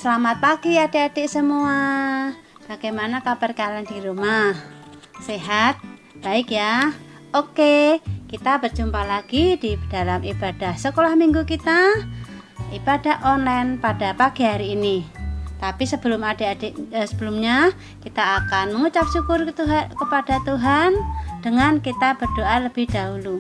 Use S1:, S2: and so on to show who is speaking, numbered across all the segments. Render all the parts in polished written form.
S1: Selamat pagi adik-adik semua. Bagaimana kabar kalian di rumah? Sehat? Baik ya? Oke, kita berjumpa lagi di dalam ibadah sekolah minggu kita, ibadah online pada pagi hari ini. Tapi sebelum sebelumnya kita akan mengucap syukur kepada Tuhan dengan kita berdoa lebih dahulu.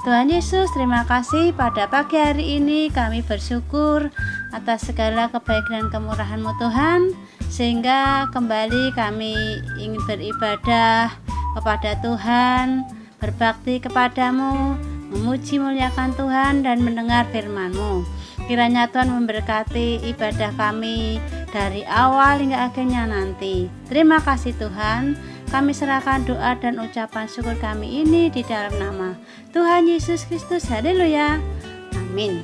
S1: Tuhan Yesus, terima kasih pada pagi hari ini kami bersyukur atas segala kebaikan dan kemurahan-Mu Tuhan, sehingga kembali kami ingin beribadah kepada Tuhan, berbakti kepadamu, memuji muliakan Tuhan dan mendengar firman-Mu. Kiranya Tuhan memberkati ibadah kami dari awal hingga akhirnya nanti. Terima kasih Tuhan. Kami serahkan doa dan ucapan syukur kami ini di dalam nama Tuhan Yesus Kristus. Haleluya. Amin.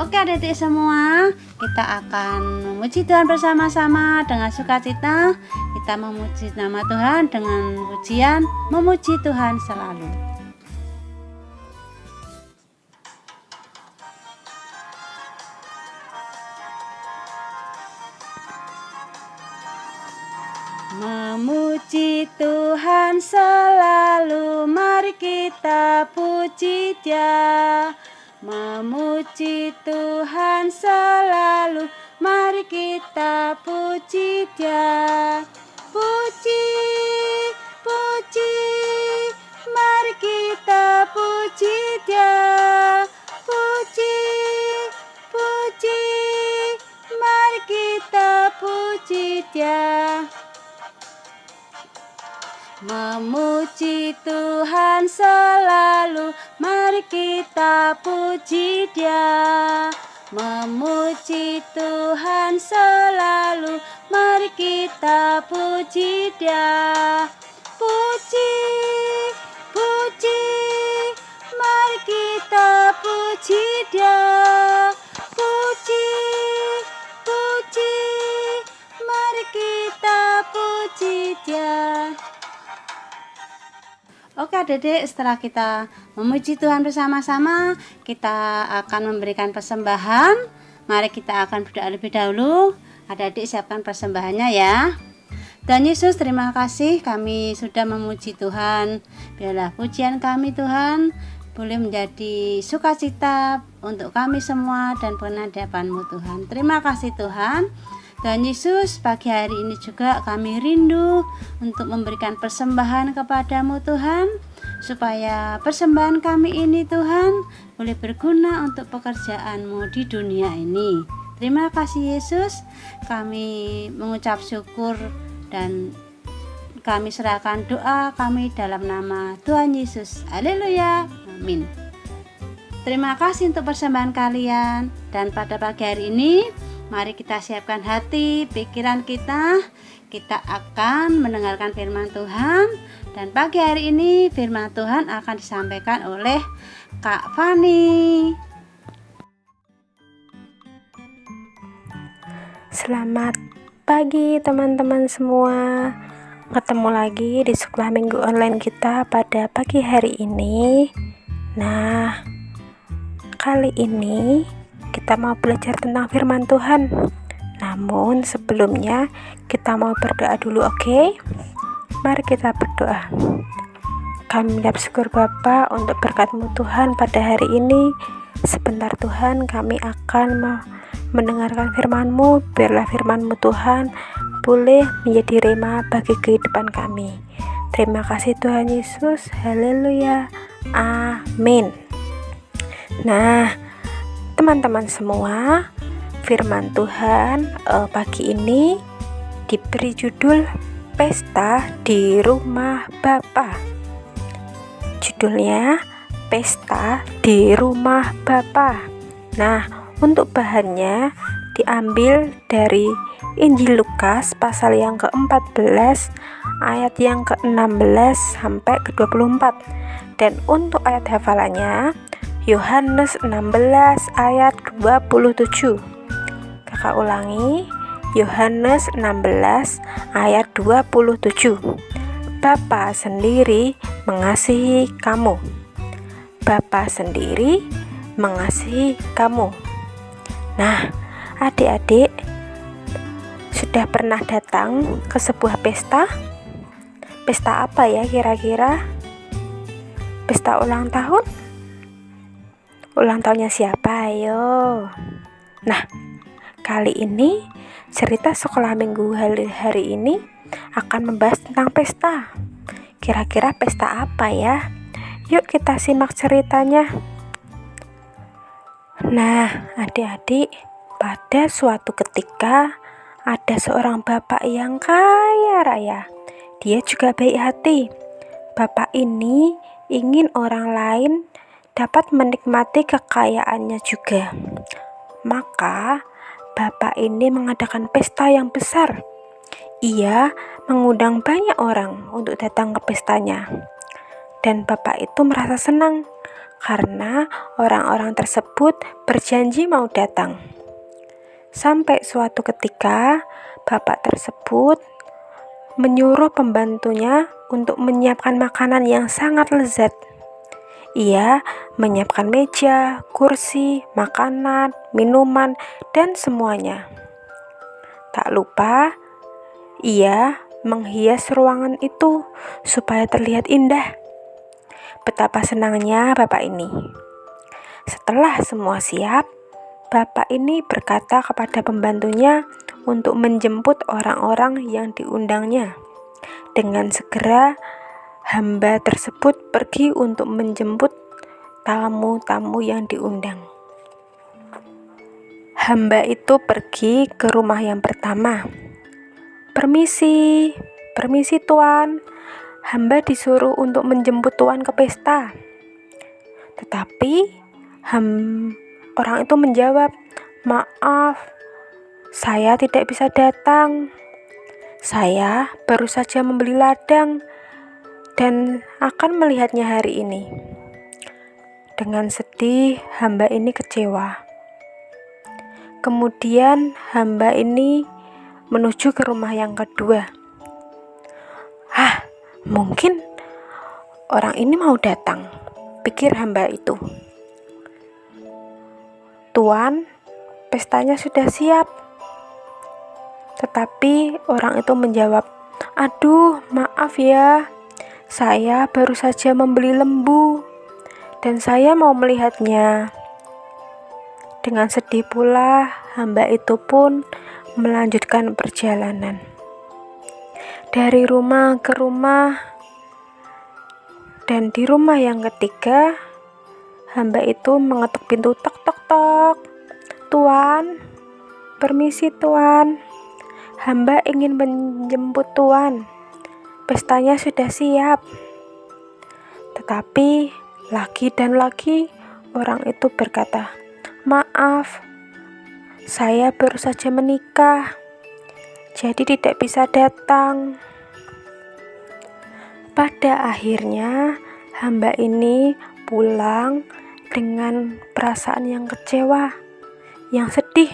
S1: Oke adik-adik semua, kita akan memuji Tuhan bersama-sama dengan sukacita. Kita memuji nama Tuhan dengan pujian memuji Tuhan selalu. Memuji Tuhan selalu, mari kita puji Dia. Memuji Tuhan selalu, mari kita puji Dia. Puji, puji, mari kita puji Dia. Puji, puji, mari kita puji Dia. Memuji Tuhan selalu, mari kita puji Dia. Memuji Tuhan selalu, mari kita puji Dia. Puji, puji, mari kita puji Dia. Puji, puji, mari kita puji Dia. Oke adik-adik, setelah kita memuji Tuhan bersama-sama, kita akan memberikan persembahan. Mari kita akan berdoa lebih dahulu. Adik-adik siapkan persembahannya ya. Tuhan Yesus, terima kasih kami sudah memuji Tuhan. Biarlah pujian kami Tuhan boleh menjadi sukacita untuk kami semua dan penghadapan-Mu Tuhan. Terima kasih Tuhan. Tuhan Yesus, pagi hari ini juga kami rindu untuk memberikan persembahan kepadamu Tuhan, supaya persembahan kami ini Tuhan boleh berguna untuk pekerjaan-Mu di dunia ini. Terima kasih Yesus, kami mengucap syukur dan kami serahkan doa kami dalam nama Tuhan Yesus. Haleluya, amin. Terima kasih untuk persembahan kalian, dan pada pagi hari ini mari kita siapkan hati, pikiran kita. Kita akan mendengarkan firman Tuhan. Dan pagi hari ini firman Tuhan akan disampaikan oleh Kak Fani.
S2: Selamat pagi teman-teman semua. Ketemu lagi di sekolah minggu online kita pada pagi hari ini. Nah, kali ini kita mau belajar tentang firman Tuhan. Namun sebelumnya kita mau berdoa dulu, oke? Mari kita berdoa. Kami mengucap syukur Bapa untuk berkat-Mu Tuhan pada hari ini. Sebentar Tuhan, kami akan mendengarkan firman-Mu. Biarlah firman-Mu Tuhan boleh menjadi rema bagi kehidupan kami. Terima kasih Tuhan Yesus. Haleluya. Amin. Nah, teman-teman semua, firman Tuhan pagi ini diberi judul Pesta di Rumah Bapa. Judulnya Pesta di Rumah Bapa. Nah, untuk bahannya diambil dari Injil Lukas pasal yang ke-14 ayat yang ke-16 sampai ke-24. Dan untuk ayat hafalannya Yohanes 16 ayat 27. Kakak ulangi, Yohanes 16 ayat 27. Bapa sendiri mengasihi kamu. Bapa sendiri mengasihi kamu. Nah, Adik-adik sudah pernah datang ke sebuah pesta? Pesta apa ya kira-kira? Pesta ulang tahun? Ulang tahunnya siapa? Ayo. Nah, kali ini cerita sekolah minggu hari ini akan membahas tentang pesta. Kira-kira pesta apa ya? Yuk kita simak ceritanya. Nah, adik-adik, pada suatu ketika ada seorang bapak yang kaya raya. Dia juga baik hati. Bapak ini ingin orang lain dapat menikmati kekayaannya juga. Maka bapak ini mengadakan pesta yang besar. Ia mengundang banyak orang untuk datang ke pestanya. Dan bapak itu merasa senang karena orang-orang tersebut berjanji mau datang. Sampai suatu ketika, bapak tersebut menyuruh pembantunya untuk menyiapkan makanan yang sangat lezat. Ia menyiapkan meja, kursi, makanan, minuman, dan semuanya. Tak lupa, ia menghias ruangan itu supaya terlihat indah. Betapa senangnya bapak ini. Setelah semua siap, bapak ini berkata kepada pembantunya untuk menjemput orang-orang yang diundangnya. Dengan segera, hamba tersebut pergi untuk menjemput tamu-tamu yang diundang. Hamba itu pergi ke rumah yang pertama. Permisi tuan. Hamba disuruh untuk menjemput tuan ke pesta. Tetapi orang itu menjawab, "Maaf, saya tidak bisa datang. Saya baru saja membeli ladang dan akan melihatnya hari ini." Dengan sedih, hamba ini kecewa. Kemudian hamba ini menuju ke rumah yang kedua. Mungkin orang ini mau datang, pikir hamba itu. "Tuan, pestanya sudah siap." Tetapi orang itu menjawab, "Aduh, maaf ya, saya baru saja membeli lembu dan saya mau melihatnya." Dengan sedih pula, hamba itu pun melanjutkan perjalanan. Dari rumah ke rumah, dan di rumah yang ketiga, hamba itu mengetuk pintu, tok tok tok. "Tuan, permisi tuan. Hamba ingin menjemput tuan. Pestanya sudah siap." Tetapi lagi dan lagi orang itu berkata, "Maaf, saya baru saja menikah, jadi tidak bisa datang." Pada akhirnya, hamba ini pulang dengan perasaan yang kecewa, yang sedih.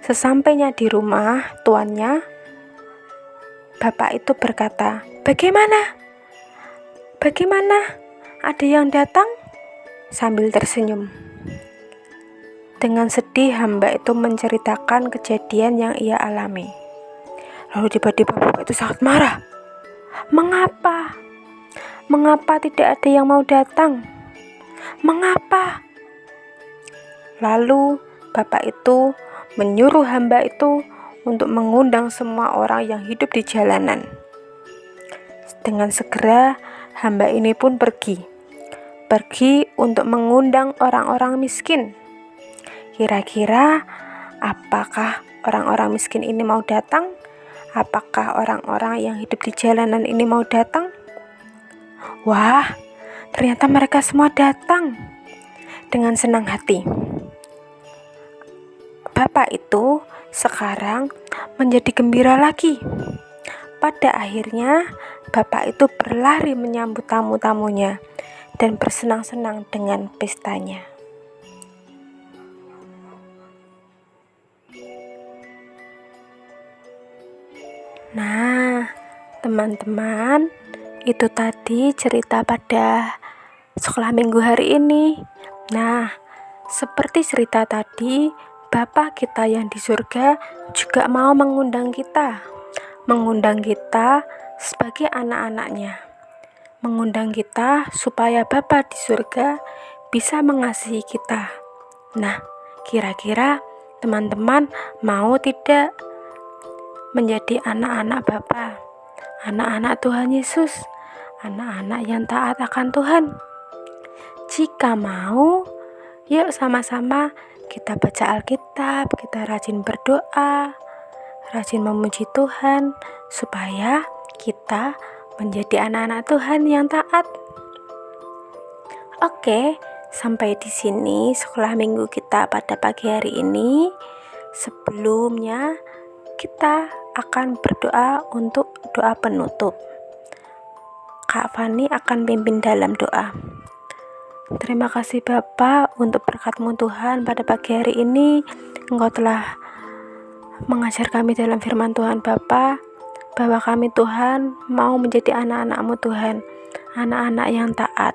S2: Sesampainya di rumah tuannya, bapak itu berkata, Bagaimana? Ada yang datang?" Sambil tersenyum. Dengan sedih, hamba itu menceritakan kejadian yang ia alami. Lalu tiba-tiba bapak itu sangat marah. Mengapa tidak ada yang mau datang? Mengapa? Lalu bapak itu menyuruh hamba itu untuk mengundang semua orang yang hidup di jalanan. Dengan segera hamba ini pun pergi untuk mengundang orang-orang miskin. Kira-kira apakah orang-orang miskin ini mau datang? Apakah orang-orang yang hidup di jalanan ini mau datang? Wah, ternyata mereka semua datang dengan senang hati. Bapak itu sekarang menjadi gembira lagi. Pada akhirnya, bapak itu berlari menyambut tamu-tamunya dan bersenang-senang dengan pestanya. Nah, teman-teman, itu tadi cerita pada sekolah minggu hari ini. Nah, seperti cerita tadi, Bapa kita yang di surga juga mau mengundang kita sebagai anak-anaknya, mengundang kita supaya Bapa di surga bisa mengasihi kita. Nah, kira-kira teman-teman mau tidak menjadi anak-anak Bapa, anak-anak Tuhan Yesus, anak-anak yang taat akan Tuhan? Jika mau, yuk sama-sama kita baca Alkitab, kita rajin berdoa, rajin memuji Tuhan, supaya kita menjadi anak-anak Tuhan yang taat. Oke, sampai di sini sekolah minggu kita pada pagi hari ini. Sebelumnya, kita akan berdoa untuk doa penutup. Kak Fani akan pimpin dalam doa. Terima kasih Bapa untuk berkat-Mu Tuhan pada pagi hari ini. Engkau telah mengajar kami dalam firman Tuhan Bapa, bahwa kami Tuhan mau menjadi anak-anak-Mu Tuhan, anak-anak yang taat.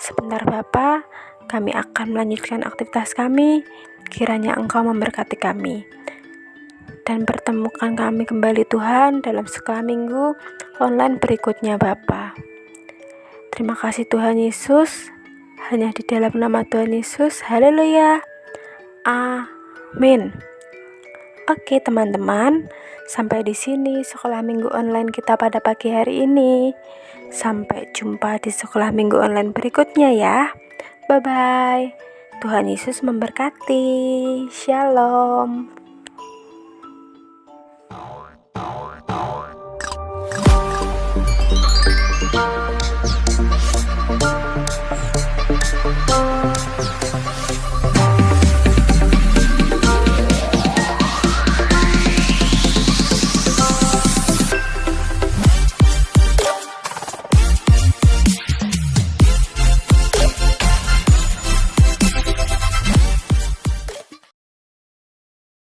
S2: Sebentar Bapa, kami akan melanjutkan aktivitas kami. Kiranya Engkau memberkati kami dan pertemukan kami kembali Tuhan dalam sekolah minggu online berikutnya Bapa. Terima kasih Tuhan Yesus, hanya di dalam nama Tuhan Yesus. Haleluya, amin. Oke teman-teman, sampai di sini sekolah minggu online kita pada pagi hari ini. Sampai jumpa di sekolah minggu online berikutnya ya. Bye-bye. Tuhan Yesus memberkati. Shalom.